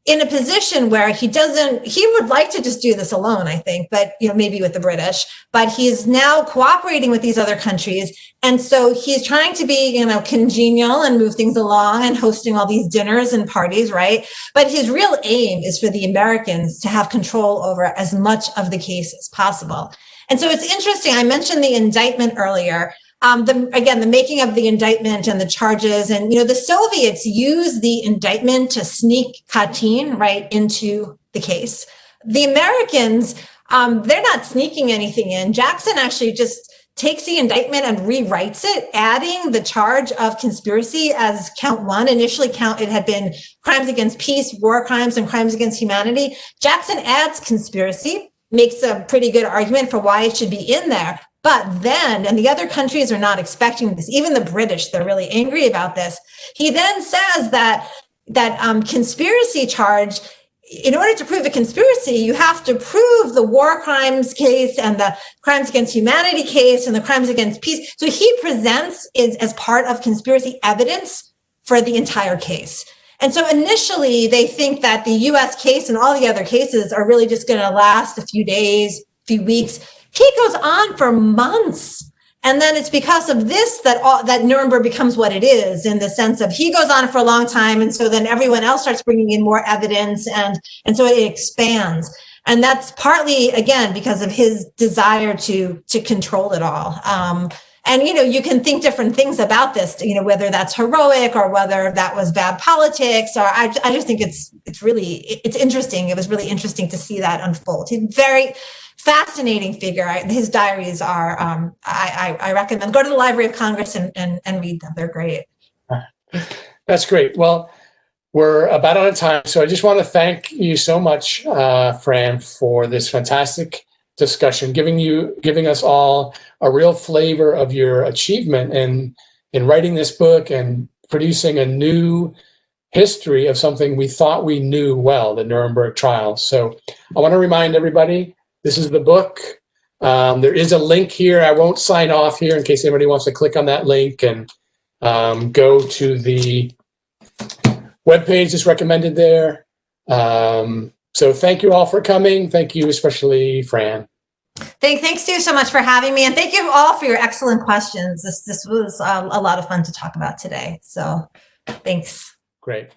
in a position where he would like to just do this alone, I think, but maybe with the British, but he's now cooperating with these other countries. And so he's trying to be, congenial and move things along and hosting all these dinners and parties, right? But his real aim is for the Americans to have control over as much of the case as possible. And so it's interesting. I mentioned the indictment earlier. The making of the indictment and the charges, and the Soviets used the indictment to sneak Katyn right into the case. The Americans, they're not sneaking anything in. Jackson actually just takes the indictment and rewrites it, adding the charge of conspiracy as count one. Initially, it had been crimes against peace, war crimes, and crimes against humanity. Jackson adds conspiracy, makes a pretty good argument for why it should be in there. But then, and the other countries are not expecting this, even the British, they're really angry about this. He then says that conspiracy charge, in order to prove a conspiracy, you have to prove the war crimes case and the crimes against humanity case and the crimes against peace. So he presents it as part of conspiracy evidence for the entire case. And so initially, they think that the U.S. case and all the other cases are really just going to last a few days, few weeks. He goes on for months. And then it's because of this that Nuremberg becomes what it is, in the sense of he goes on for a long time. And so then everyone else starts bringing in more evidence. And so it expands. And that's partly, again, because of his desire to control it all. And, you can think different things about this, whether that's heroic or whether that was bad politics, or I just think it's interesting. It was really interesting to see that unfold. He's very fascinating figure. His diaries are, I recommend, go to the Library of Congress and read them. They're great. That's great. Well, we're about out of time. So I just want to thank you so much, Fran, for this fantastic discussion, giving us all a real flavor of your achievement in writing this book and producing a new history of something we thought we knew well, the Nuremberg trials. So I want to remind everybody, this is the book. There is a link here. I won't sign off here in case anybody wants to click on that link and go to the webpage that's recommended there. So thank you all for coming. Thank you, especially Fran. Thanks to you so much for having me. And thank you all for your excellent questions. This was a lot of fun to talk about today. So thanks. Great.